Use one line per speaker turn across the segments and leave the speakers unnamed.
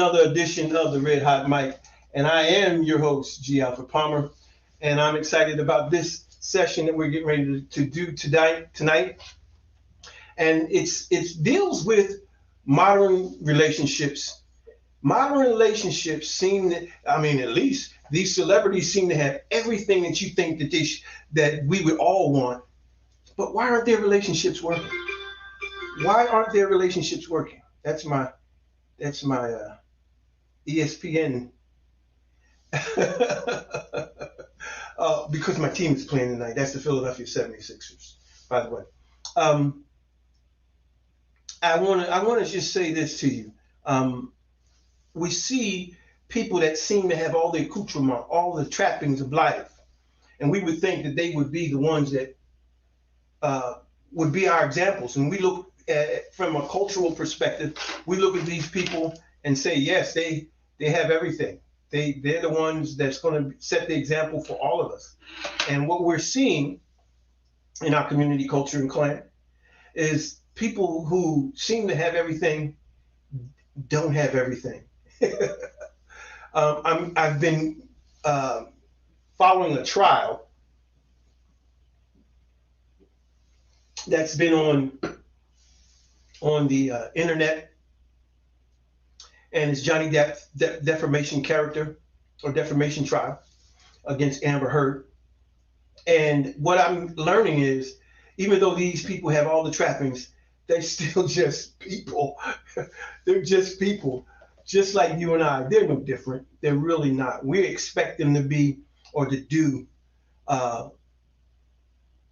Another edition of the Red Hot Mic, and I am your host, G. Alfred Palmer, and I'm excited about this session that we're getting ready to do tonight, and it deals with modern relationships. Modern relationships seem that, I mean, at least these celebrities seem to have everything that you think that that we would all want, but why aren't their relationships working? Why aren't their relationships working? That's my ESPN. Because my team is playing tonight. That's the Philadelphia 76ers, by the way. Um, I want to just say this to you. We see people that seem to have all the accoutrement, all the trappings of life, and we would think that they would be the ones that uh, would be our examples. And we look at from a cultural perspective, we look at these people and say, yes, they have everything. They're the ones that's going to set the example for all of us. And what we're seeing in our community culture and clan is people who seem to have everything don't have everything. I've been uh, following a trial that's been on the internet, and it's Johnny Depp defamation character or defamation trial against Amber Heard. And what I'm learning is, even though these people have all the trappings, they're still just people. They're just people, just like you and I. They're no different. They're really not. We expect them to be or to do uh,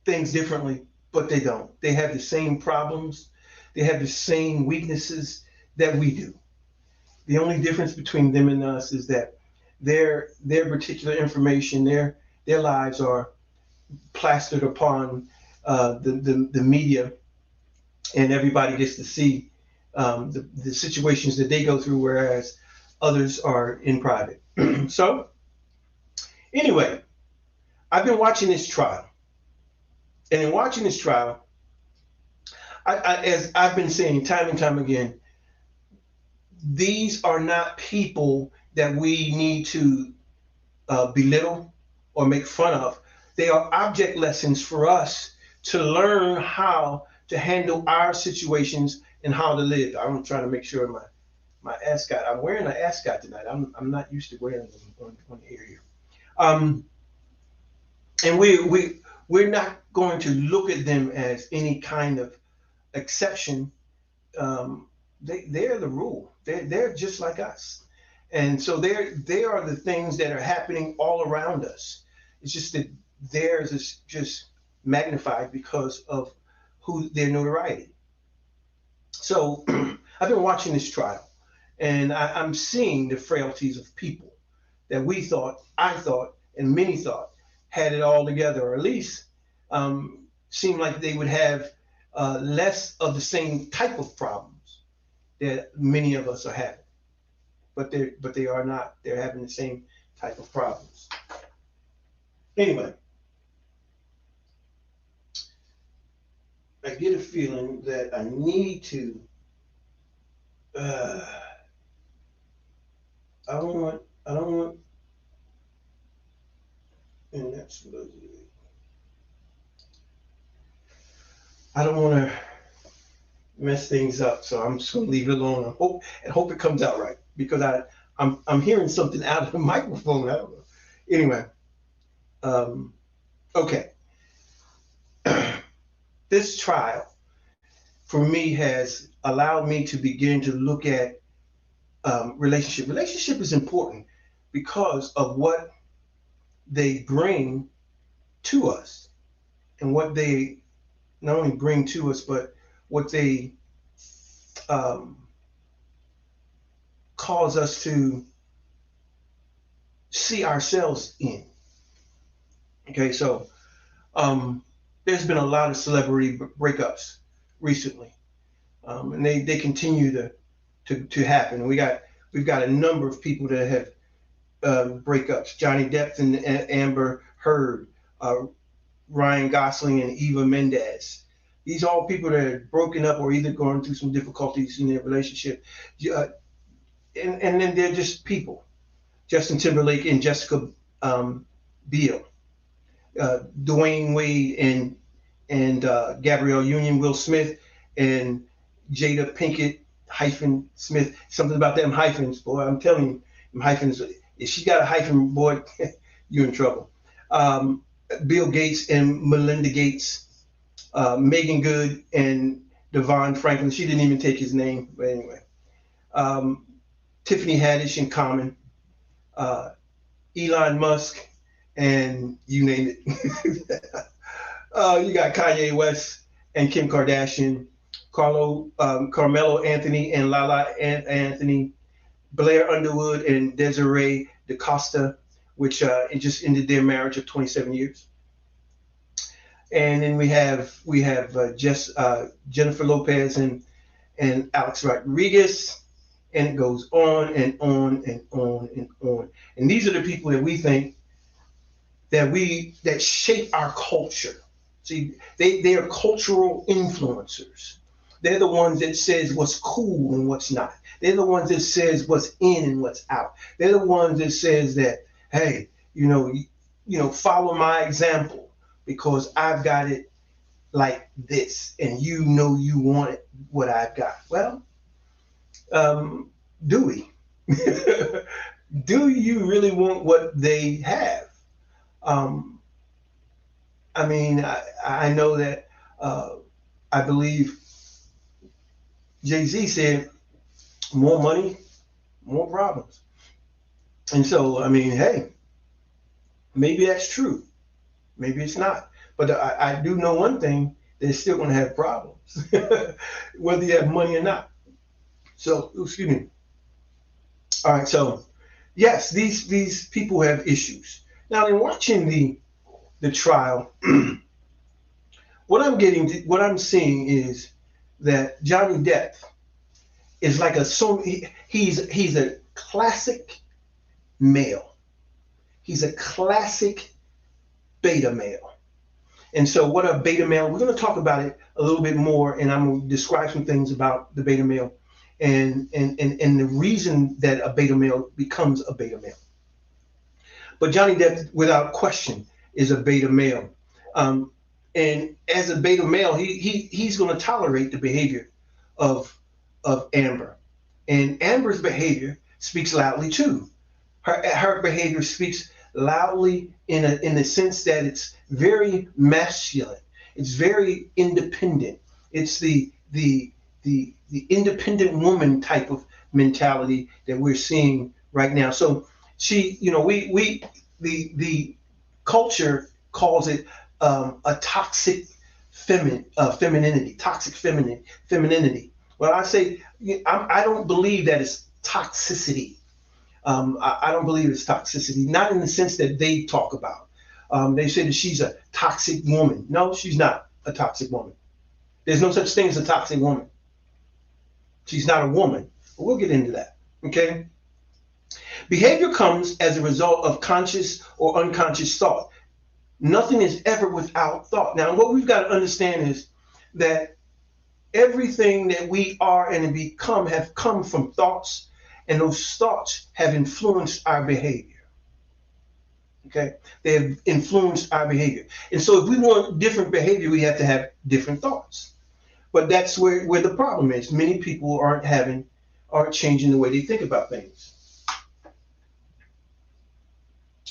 things differently, but they don't. They have the same problems. They have the same weaknesses that we do. The only difference between them and us is that their particular information, their lives are plastered upon the media, and everybody gets to see the situations that they go through, whereas others are in private. So anyway, I've been watching this trial, and in watching this trial, as I've been saying time and time again, these are not people that we need to belittle or make fun of. They are object lessons for us to learn how to handle our situations and how to live. I'm trying to make sure my ascot. I'm wearing an ascot tonight. I'm not used to wearing them on the air here. Um, and we're not going to look at them as any kind of exception. They're the rule. They're just like us, and so they are the things that are happening all around us. It's just that theirs is just magnified because of who their notoriety. So I've been watching this trial, and I'm seeing the frailties of people that I thought, and many thought had it all together, or at least seemed like they would have less of the same type of problems that many of us are having. But they are not. They're having the same type of problems. Anyway, I get a feeling that I need to. Uh, I don't want, and that's what I don't want to mess things up. So I'm just gonna leave it alone. I hope it comes out right because I'm hearing something out of the microphone. I don't know. Anyway, um, okay. This trial for me has allowed me to begin to look at relationship. Relationship is important because of what they bring to us and what they not only bring to us, but what they um, cause us to see ourselves in. Okay, so um, there's been a lot of celebrity breakups recently, and they continue to happen. We've got a number of people that have breakups. Johnny Depp and Amber Heard, uh, Ryan Gosling and Eva Mendes. These are all people that are broken up or either going through some difficulties in their relationship. Uh, and then they're just people. Justin Timberlake and Jessica Biel, Dwayne Wade and Gabrielle Union, Will Smith, and Jada Pinkett hyphen Smith. Something about them hyphens, boy. I'm telling you, them hyphens. If she got a hyphen, boy, you in trouble. Bill Gates and Melinda Gates, Megan Good and Devon Franklin. She didn't even take his name, but anyway. Tiffany Haddish and Common, Elon Musk, and you name it. You got Kanye West and Kim Kardashian, Carmelo Anthony and Lala Anthony, Blair Underwood and Desiree DaCosta, which it just ended their marriage of 27 years. And then we have Jennifer Lopez and Alex Rodriguez, and it goes on and on and on and on. And these are the people that we think that shape our culture. See, they are cultural influencers. They're the ones that says what's cool and what's not. They're the ones that says what's in and what's out. They're the ones that says that, hey, follow my example because I've got it like this, and you want it what I've got. Well, do we? Do you really want what they have? I mean, I know that I believe Jay-Z said, more money, more problems. And so, I mean, hey, maybe that's true. Maybe it's not. But I do know one thing, they're still going to have problems, whether you have money or not. So, excuse me. All right, so, yes, these people have issues. Now, in watching the trial, what I'm seeing is that Johnny Depp is like he's a classic male. He's a classic beta male. And so what a beta male, we're going to talk about it a little bit more, and I'm going to describe some things about the beta male and the reason that a beta male becomes a beta male. But Johnny Depp, without question, is a beta male. And as a beta male, he's going to tolerate the behavior of Amber. And Amber's behavior speaks loudly too. Her behavior speaks loudly in the sense that it's very masculine. It's very independent. It's the independent woman type of mentality that we're seeing right now. So she, the culture calls it a toxic femininity, toxic femininity. Well, I say I don't believe that it's toxicity. I don't believe it's toxicity, not in the sense that they talk about. They say that she's a toxic woman. No, she's not a toxic woman. There's no such thing as a toxic woman. She's not a woman. But we'll get into that. Okay. Behavior comes as a result of conscious or unconscious thought. Nothing is ever without thought. Now, what we've got to understand is that everything that we are and become have come from thoughts, and those thoughts have influenced our behavior. Okay, they have influenced our behavior. And so if we want different behavior, we have to have different thoughts. But that's where the problem is. Many people aren't changing the way they think about things.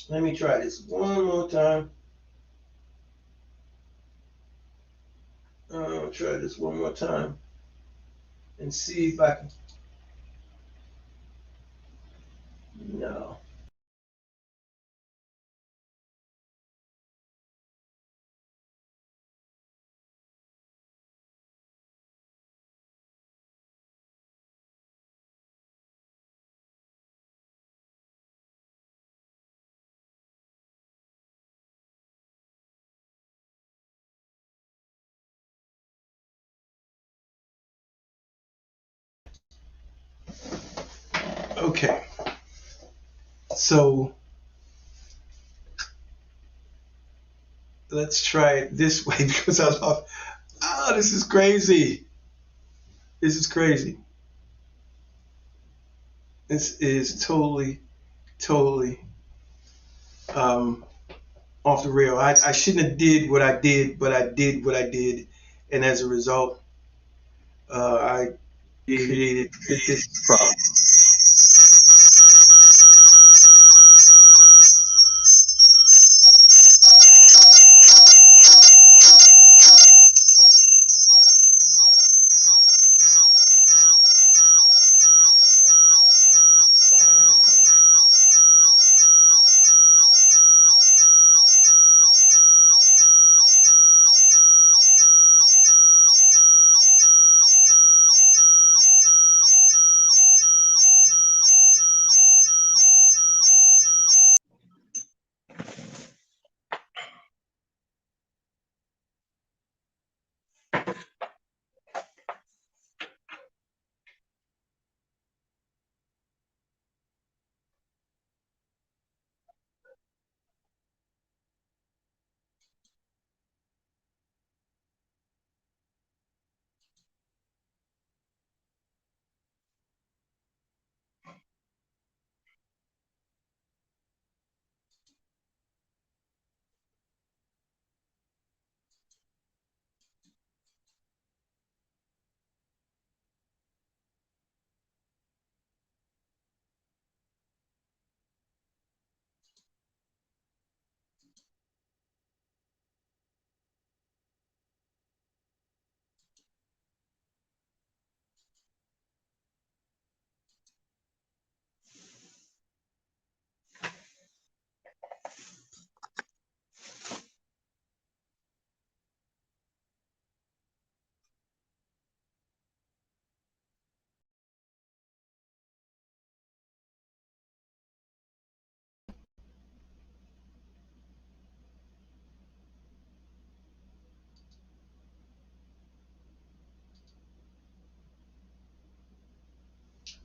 Let me try this one more time. I'll try this one more time and see if I can. No. Okay. So let's try it this way because I love. Oh, this is crazy. This is crazy. This is totally um, off the rail. I shouldn't have did what I did, but I did what I did, and as a result, I created this problem.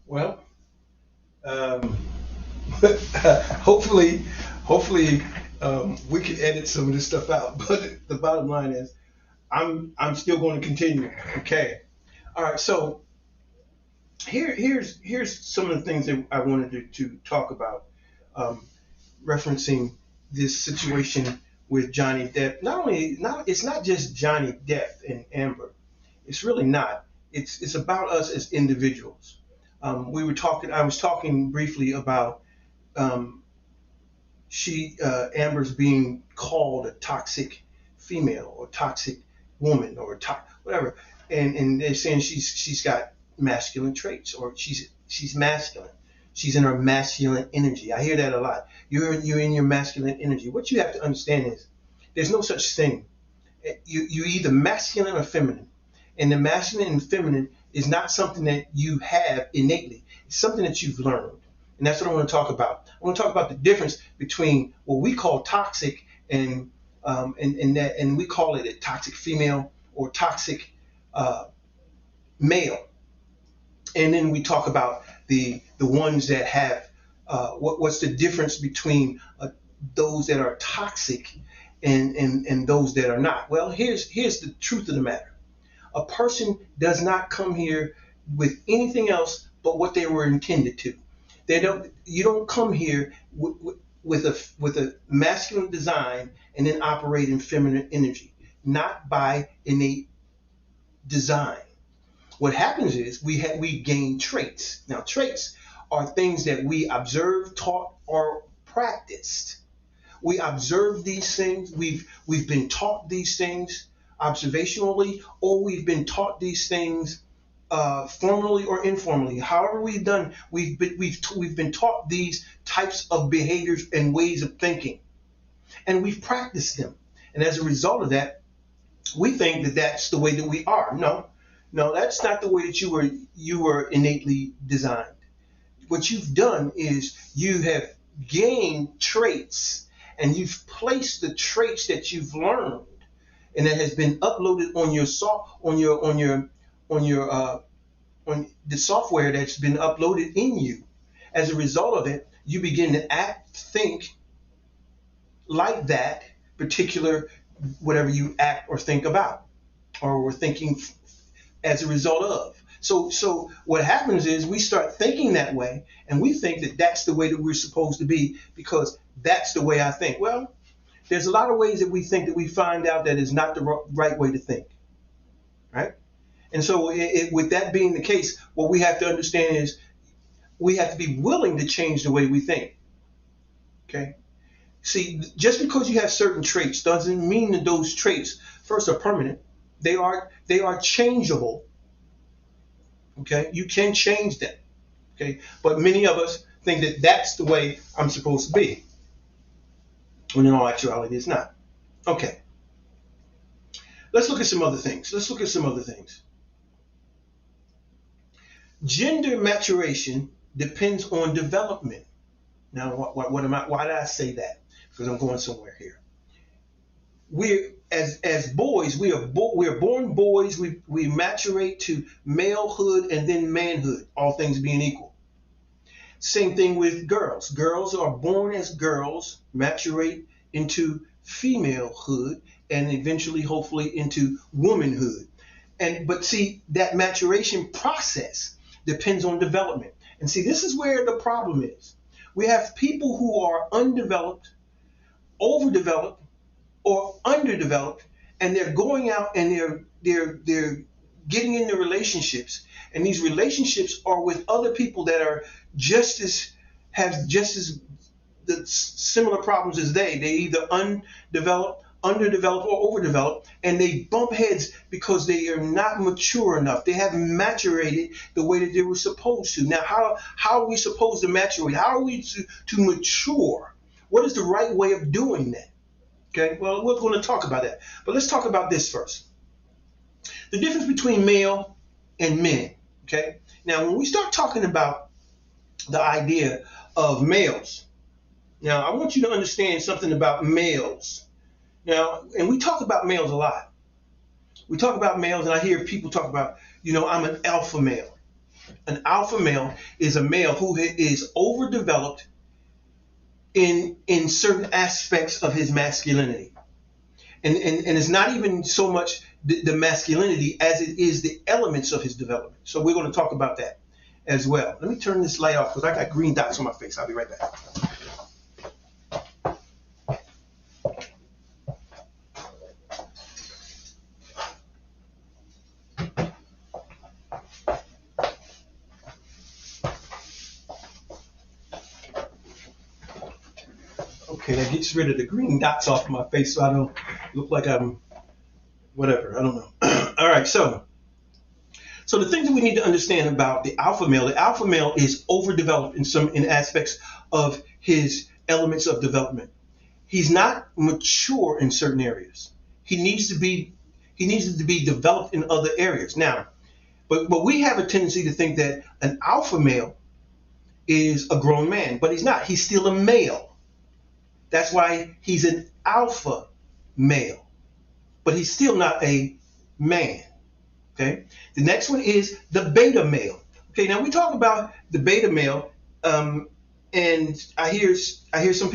Well, um, hopefully, hopefully, we can edit some of this stuff out. But the bottom line is, I'm still going to continue. Okay. All right. So here's some of the things that I wanted to talk about, um, referencing this situation with Johnny Depp. It's not just Johnny Depp and Amber. It's really not. It's about us as individuals. We were talking. I was talking briefly about um, Amber's being called a toxic female or toxic woman or whatever, and they're saying she's got masculine traits or she's masculine. She's in her masculine energy. I hear that a lot. You're in your masculine energy. What you have to understand is there's no such thing. You either masculine or feminine, and the masculine and feminine is not something that you have innately. It's something that you've learned, and that's what I want to talk about. I want to talk about the difference between what we call toxic and we call it a toxic female or toxic uh, male, and then we talk about the ones that have what's the difference between those that are toxic and those that are not. Well, here's the truth of the matter. A person does not come here with anything else but what they were intended to. You don't come here with a masculine design and then operate in feminine energy, not by innate design. What happens is we gain traits. Now, traits are things that we observed, taught, or practiced. We observe these things. We've been taught these things observationally, or we've been taught these things formally or informally. However, we've been taught these types of behaviors and ways of thinking, and we've practiced them. And as a result of that, we think that that's the way that we are. No, no, that's not the way that you were innately designed. What you've done is you have gained traits and you've placed the traits that you've learned and that has been uploaded on your on your on the software that's been uploaded in you. As a result of it, you begin to act, think like that particular whatever you act or think about or were thinking as a result of. So what happens is we start thinking that way, and we think that that's the way that we're supposed to be because that's the way I think. Well, there's a lot of ways that we think that we find out that is not the right way to think, right? And so, with that being the case, what we have to understand is we have to be willing to change the way we think. Okay. See, just because you have certain traits doesn't mean that those traits first are permanent. They are changeable. Okay, you can change them. Okay, but many of us think that that's the way I'm supposed to be, when in all actuality, it's not. Okay, let's look at some other things. Gender maturation depends on development. Now, what am I? Why did I say that? Because I'm going somewhere here. We're as boys, we are born boys. We maturate to malehood and then manhood. All things being equal. Same thing with girls. Girls are born as girls, maturate into femalehood, and eventually, hopefully, into womanhood. But see, that maturation process depends on development. And see, this is where the problem is. We have people who are undeveloped, overdeveloped, or underdeveloped, and they're going out and they're getting into relationships, and these relationships are with other people that are have just as the similar problems as they. They either undeveloped, underdeveloped, or overdeveloped, and they bump heads because they are not mature enough. They haven't maturated the way that they were supposed to. Now, how are we supposed to maturate? How are we to mature? What is the right way of doing that? Okay, well, we're going to talk about that. But let's talk about this first. The difference between male and men. Okay, now when we start talking about the idea of males, now I want you to understand something about males. Now, and we talk about males a lot. We talk about males, and I hear people talk about, I'm an alpha male. An alpha male is a male who is overdeveloped in certain aspects of his masculinity. And it's not even so much the masculinity as it is the elements of his development. So we're going to talk about that as well. Let me turn this light off because I got green dots on my face. I'll be right back. Okay, that gets rid of the green dots off my face so I don't look like I'm whatever. I don't know. All right, so the things that we need to understand about the alpha male is overdeveloped in aspects of his elements of development. He's not mature in certain areas. He needs to be developed in other areas. Now, but we have a tendency to think that an alpha male is a grown man, but he's not. He's still a male. That's why he's an alpha male, but he's still not a man. Okay. The next one is the beta male. Okay. Now we talk about the beta male, and I hear some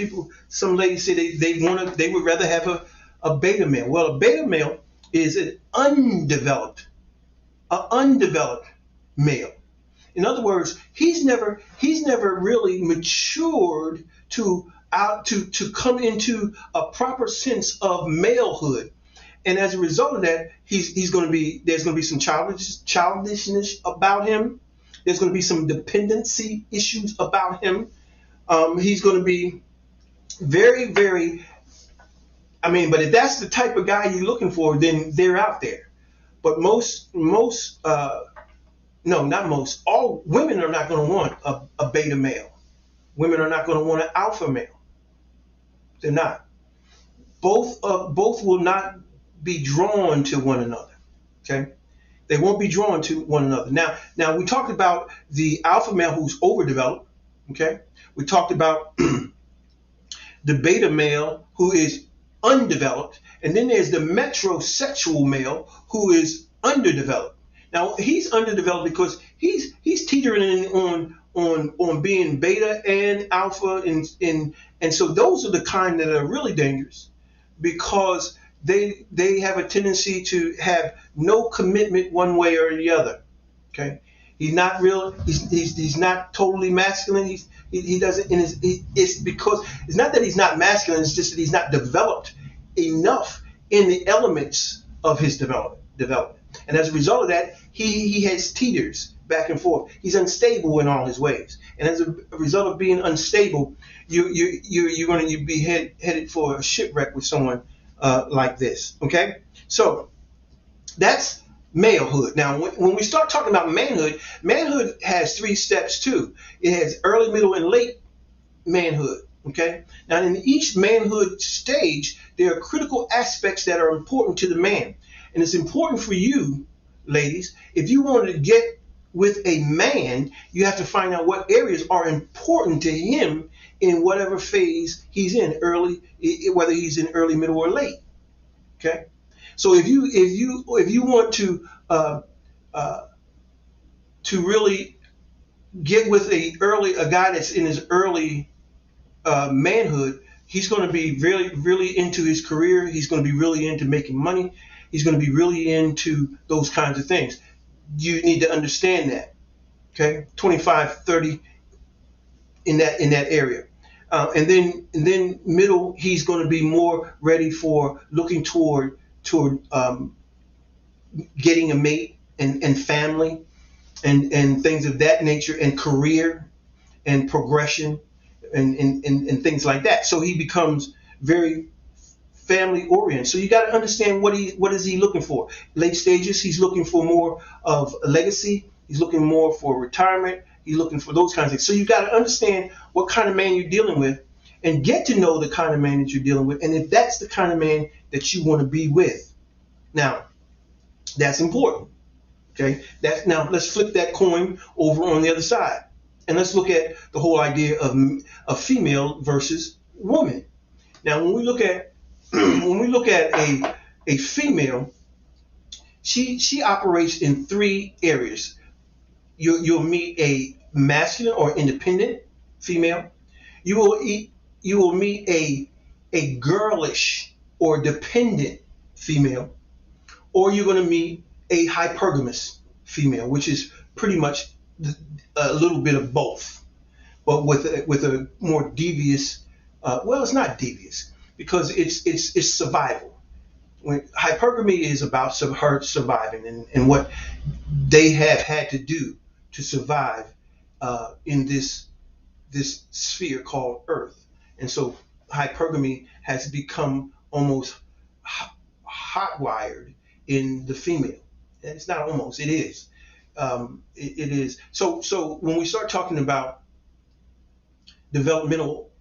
ladies say they would rather have a beta male. Well, a beta male is an undeveloped male. In other words, he's never really matured to come into a proper sense of malehood, and as a result of that, there's going to be some childishness about him. There's going to be some dependency issues about him. He's going to be very, very. I mean, but if that's the type of guy you're looking for, then they're out there. But not most. All women are not going to want a beta male. Women are not going to want an alpha male. They're not. Both will not be drawn to one another. Okay, they won't be drawn to one another. Now we talked about the alpha male who's overdeveloped. Okay, we talked about the beta male who is undeveloped, and then there's the metrosexual male who is underdeveloped. Now he's underdeveloped because he's teetering on being beta and alpha, and so those are the kind that are really dangerous because they have a tendency to have no commitment one way or the other. Okay, he's not real. He's not totally masculine. He doesn't. It's because it's not that he's not masculine. It's just that he's not developed enough in the elements of his development. And as a result of that, he has teeters back and forth. He's unstable in all his ways. And as a result of being unstable, you're going to be headed for a shipwreck with someone like this. Okay, so that's malehood. Now, when we start talking about manhood, manhood has 3 steps too. It has early, middle, and late manhood. Okay. Now, in each manhood stage, there are critical aspects that are important to the man, and it's important for you, ladies, if you want to get with a man, you have to find out what areas are important to him in whatever phase he's in, early, whether he's in early, middle, or late. Okay. So if you want to really get with a guy that's in his early manhood, he's going to be really into his career. He's going to be really into making money. He's going to be really into those kinds of things. You need to understand that. Okay, 25, 30 in that area. And then middle, he's going to be more ready for looking toward getting a mate and family and things of that nature, and career and progression and things like that. So he becomes very family oriented. So you got to understand what is he looking for. Late stages, he's looking for more of a legacy. He's looking more for retirement. He's looking for those kinds of things. So you got to understand what kind of man you're dealing with, and get to know the kind of man that you're dealing with, and if that's the kind of man that you want to be with. Now, that's important. Okay. Now let's flip that coin over on the other side, and let's look at the whole idea of female versus woman. Now, when we look at a female, she operates in 3 areas. You'll meet a masculine or independent female. You will meet a girlish or dependent female, or you're going to meet a hypergamous female, which is pretty much a little bit of both, but with a more devious. Well, it's not devious because it's survival. When hypergamy is about her surviving and what they have had to do to survive in this sphere called Earth, and so hypergamy has become almost hotwired in the female. And it's not almost; it is. It is. So when we start talking about developmental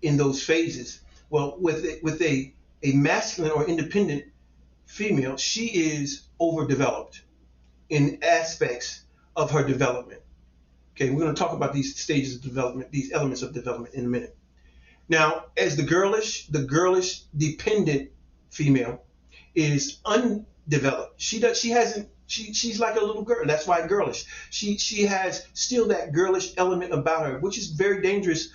in those phases, well, with a masculine or independent female, she is overdeveloped in aspects of her development. Okay, we're going to talk about these stages of development, these elements of development in a minute. Now, as the girlish dependent female is undeveloped. She's like a little girl. That's why girlish. She has still that girlish element about her, which is very dangerous.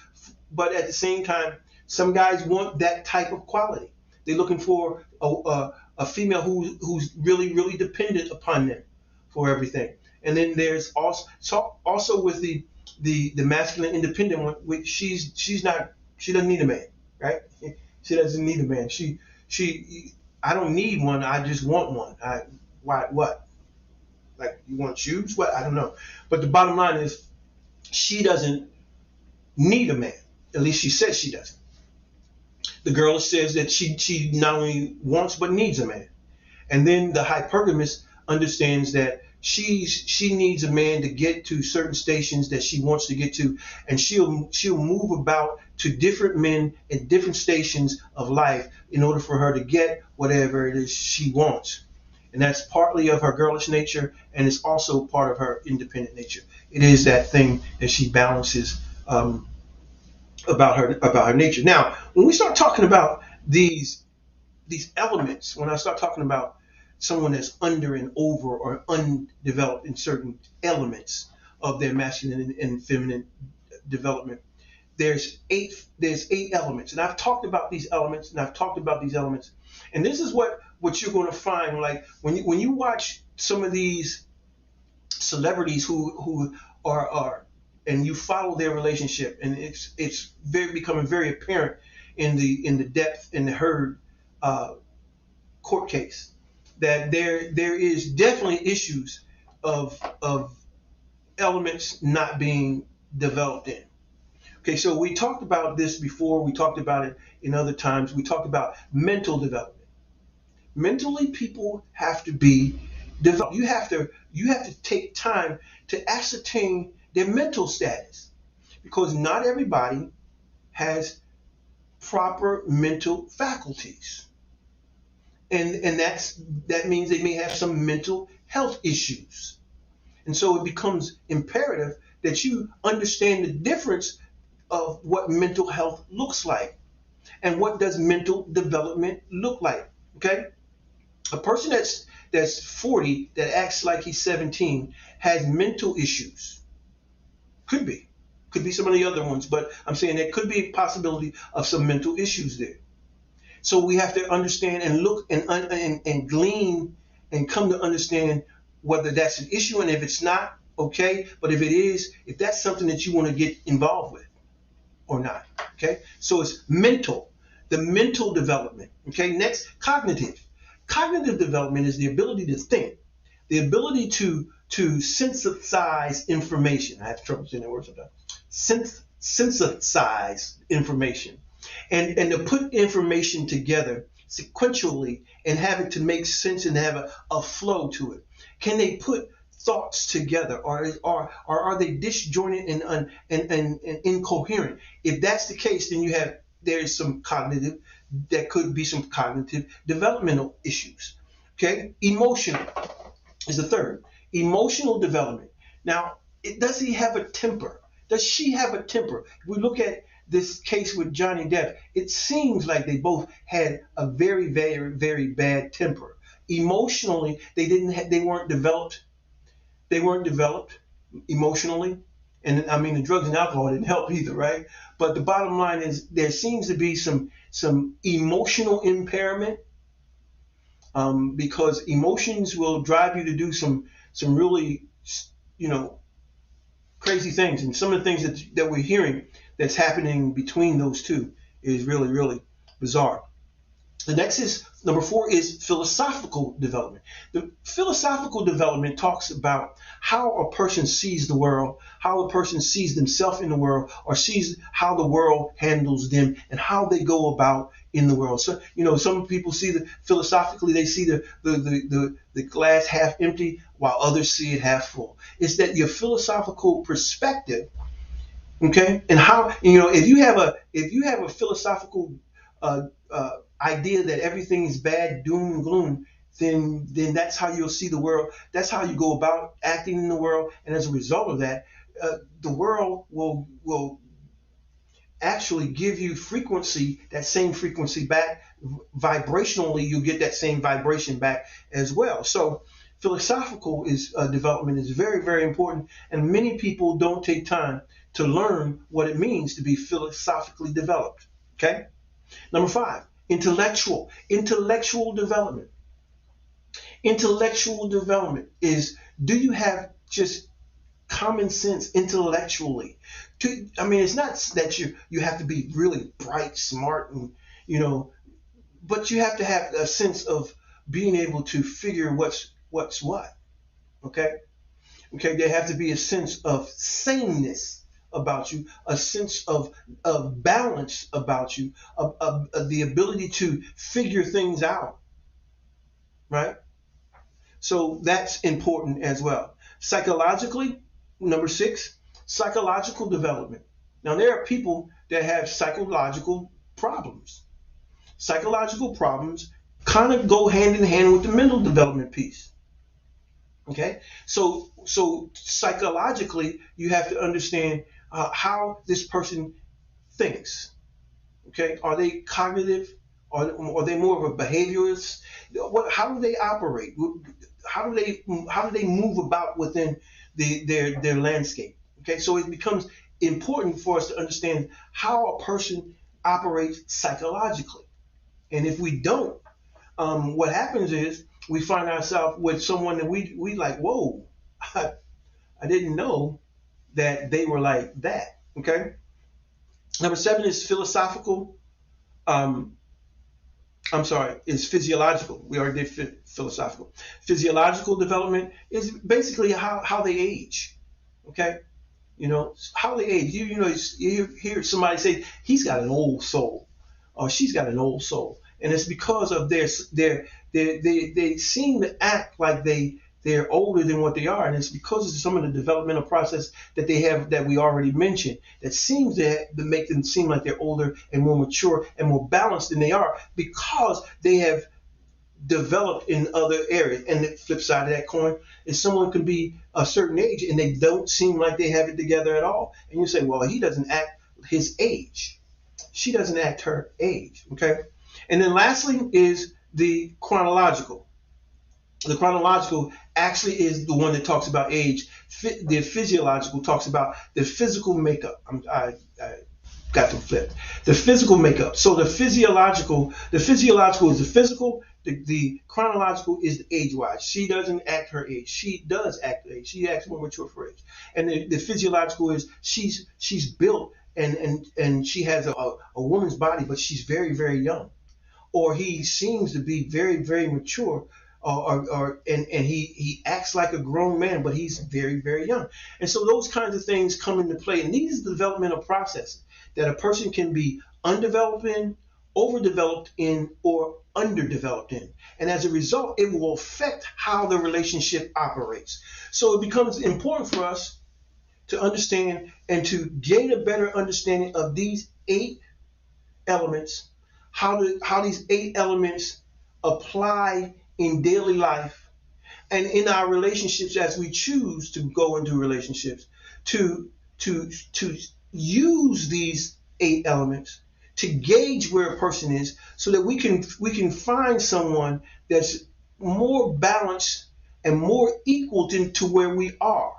But at the same time, some guys want that type of quality. They're looking for a female who's really dependent upon them for everything. And then there's also with the masculine independent one, she doesn't need a man, right? She doesn't need a man. I don't need one. I just want one. What? Like, you want shoes? What? I don't know. But the bottom line is, she doesn't need a man. At least she says she doesn't. The girl says that she not only wants but needs a man. And then the hypergamous understands that she needs a man to get to certain stations that she wants to get to, and she'll move about to different men at different stations of life in order for her to get whatever it is she wants. And that's partly of her girlish nature, and it's also part of her independent nature. It is that thing that she balances about her nature. Now, when we start talking about these elements, when I start talking about someone that's under and over or undeveloped in certain elements of their masculine and feminine development, there's eight elements, and I've talked about these elements, and this is what you're going to find. Like when you watch some of these celebrities who are and you follow their relationship, and it's very becoming very apparent in the depth in the Heard uh, court case that there is definitely issues of elements not being developed in. Okay, so we talked about this before. We talked about it in other times. We talked about mental development. Mentally, people have to be developed. You have to take time to ascertain their mental status because not everybody has proper mental faculties, and that means they may have some mental health issues. And so it becomes imperative that you understand the difference of what mental health looks like and what does mental development look like. Okay, a person that's 40 that acts like he's 17 has mental issues. Could be some of the other ones, but I'm saying there could be a possibility of some mental issues there. So we have to understand and look and glean and come to understand whether that's an issue, and if it's not, okay. But if it is, if that's something that you want to get involved with or not, okay. So it's mental, the mental development. Okay. Next, cognitive. Cognitive development is the ability to think, the ability to synthesize information. I have trouble saying that word sometimes. Synthesize information and to put information together sequentially and have it to make sense and have a flow to it. Can they put thoughts together, or are they disjointed and incoherent? If that's the case, then there's some cognitive, that could be some cognitive developmental issues. Okay, emotional is the third. Emotional development. Now, does he have a temper? Does she have a temper? If we look at this case with Johnny Depp, it seems like they both had a very, very, very bad temper. Emotionally, they weren't developed. They weren't developed emotionally. And I mean, the drugs and alcohol didn't help either, right? But the bottom line is there seems to be some emotional impairment, because emotions will drive you to do some really, you know, crazy things. And some of the things that we're hearing that's happening between those two is really, really bizarre. The next is number 4 is philosophical development. The philosophical development talks about how a person sees the world, how a person sees themselves in the world, or sees how the world handles them and how they go about in the world. So, some people philosophically, they see the glass half empty while others see it half full. It's that your philosophical perspective, okay, and how, if you have a philosophical idea that everything is bad, doom and gloom, then that's how you'll see the world. That's how you go about acting in the world, and as a result of that, the world will actually give you frequency, that same frequency back. Vibrationally, you get that same vibration back as well. So philosophical development is very, very important, and many people don't take time to learn what it means to be philosophically developed. Okay. Number 5, intellectual development. Intellectual development is, do you have just common sense intellectually? It's not that you have to be really bright, smart, and but you have to have a sense of being able to figure what's what. Okay. There have to be a sense of saneness about you, a sense of balance about you, of the ability to figure things out, right? So that's important as well. Psychologically, number 6, psychological development. Now, there are people that have psychological problems. Psychological problems kind of go hand in hand with the mental development piece. Okay, so psychologically, you have to understand how this person thinks. Okay, are they cognitive? Are they more of a behaviorist? How do they operate? How do they move about within their landscape? Okay, so it becomes important for us to understand how a person operates psychologically. And if we don't, what happens is we find ourselves with someone that we like, whoa, I, I didn't know that they were like that. Okay. Number 7 is philosophical. Um, I'm sorry, is physiological. We already did philosophical. Physiological development is basically how they age. Okay. You know, how they age. You hear somebody say, he's got an old soul, or she's got an old soul. And it's because of they seem to act like they're older than what they are, and it's because of some of the developmental process that they have that we already mentioned that seems to make them seem like they're older and more mature and more balanced than they are because they have developed in other areas. And the flip side of that coin is someone can be a certain age and they don't seem like they have it together at all. And you say, well, he doesn't act his age. She doesn't act her age. Okay. And then lastly is the chronological. The chronological actually is the one that talks about age. The physiological talks about the physical makeup. I got them flipped. The physical makeup. So the physiological is the physical. The chronological is the age-wise. She doesn't act her age. She does act her age. She acts more mature for age. And the physiological is she's built and she has a woman's body, but she's very, very young. Or he seems to be very, very mature, and he acts like a grown man, but he's very, very young. And so those kinds of things come into play. And these are the developmental processes that a person can be undeveloped in, overdeveloped in, or underdeveloped in. And as a result, it will affect how the relationship operates. So it becomes important for us to understand and to gain a better understanding of these 8 elements, how these 8 elements apply in daily life and in our relationships as we choose to go into relationships, to use these 8 elements to gauge where a person is so that we can find someone that's more balanced and more equal to where we are.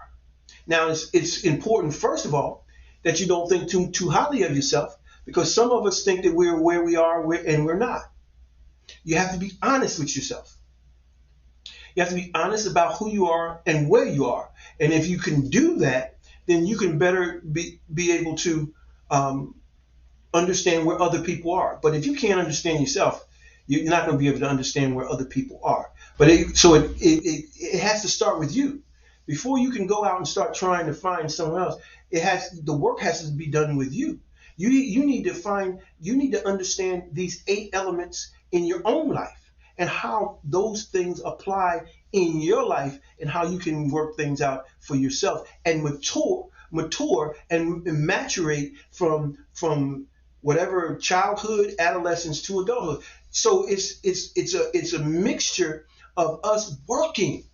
Now, it's important, first of all, that you don't think too highly of yourself, because some of us think that we're where we are and we're not. You have to be honest with yourself. You have to be honest about who you are and where you are. And if you can do that, then you can better be able to understand where other people are. But if you can't understand yourself, you're not going to be able to understand where other people are. But it has to start with you. Before you can go out and start trying to find someone else, the work has to be done with you. You need to understand these 8 elements in your own life and how those things apply in your life and how you can work things out for yourself and mature and maturate from whatever childhood, adolescence to adulthood. So it's a mixture of us working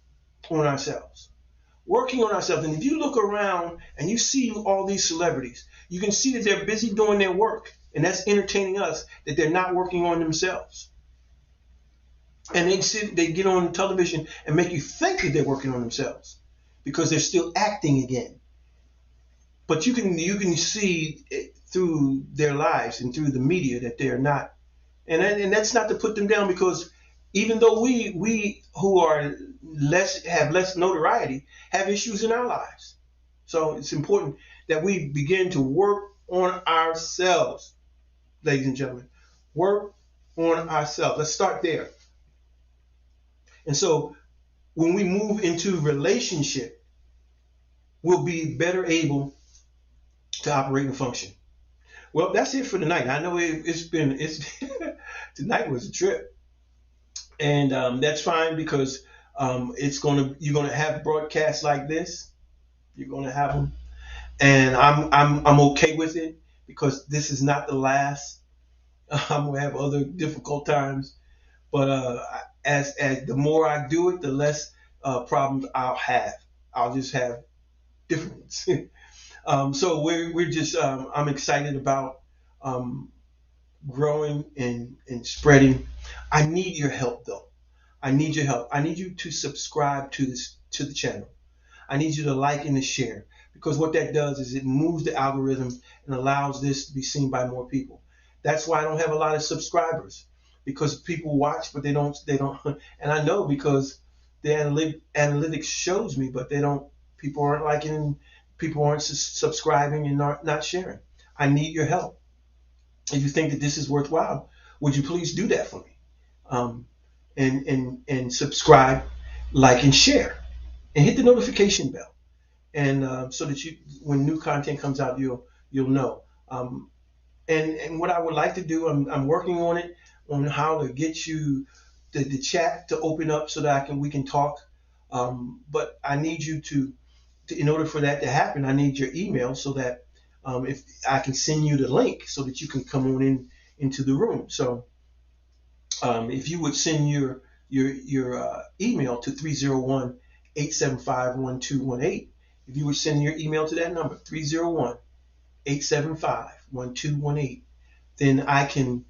on ourselves. And if you look around and you see all these celebrities, you can see that they're busy doing their work, and that's entertaining us, that they're not working on themselves. And they get on television and make you think that they're working on themselves because they're still acting again. But you can see through their lives and through the media that they're not. And that's not to put them down, because even though we who are have less notoriety have issues in our lives. So it's important that we begin to work on ourselves, ladies and gentlemen. Work on ourselves. Let's start there. And so when we move into relationship, we'll be better able to operate and function. Well, that's it for tonight. I know it's tonight was a trip, and that's fine, because you're gonna have broadcasts like this. You're gonna have them, and I'm okay with it, because this is not the last. I'm gonna have other difficult times, but as the more I do it, the less problems I'll have. I'll just have different ones. So we're just I'm excited about growing and spreading. I need your help, though. I need your help. I need you to subscribe to the channel. I need you to like and to share, because what that does is it moves the algorithm and allows this to be seen by more people. That's why I don't have a lot of subscribers, because people watch, but they don't. And I know, because the analytics shows me, but they don't. People aren't liking, people aren't subscribing and not sharing. I need your help. If you think that this is worthwhile, would you please do that for me? Um, and subscribe, like, and share, and hit the notification bell, and so that you, when new content comes out, you'll know. And what I would like to do, I'm working on it, on how to get you the chat to open up so that we can talk. But I need you to, in order for that to happen, I need your email so that if I can send you the link so that you can come on into the room. So if you would send your email to 301-875-1218. If you would send your email to that number, 301-875-1218, then I can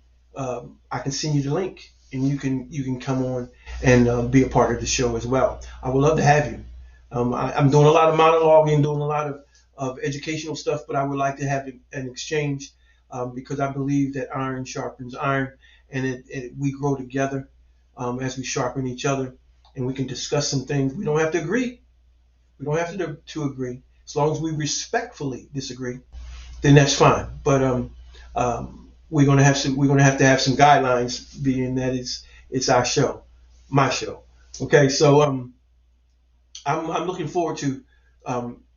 send you the link, and you can come on and be a part of the show as well. I would love to have you. I'm doing a lot of monologuing, doing a lot of educational stuff, but I would like to have an exchange, because I believe that iron sharpens iron, and we grow together as we sharpen each other, and we can discuss some things. We don't have to agree. We don't have to agree. As long as we respectfully disagree, then that's fine. But we're gonna have to have some guidelines, being that it's our show, my show. Okay, so I'm looking forward to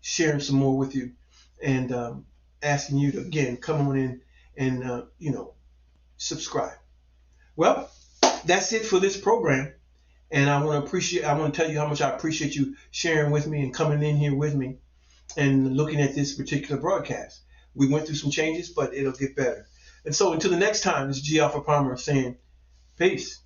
sharing some more with you, and asking you to, again, come on in and subscribe. Well, that's it for this program, and I want to tell you how much I appreciate you sharing with me and coming in here with me and looking at this particular broadcast. We went through some changes, but it'll get better. And so until the next time, this is G. Alpha Palmer saying peace.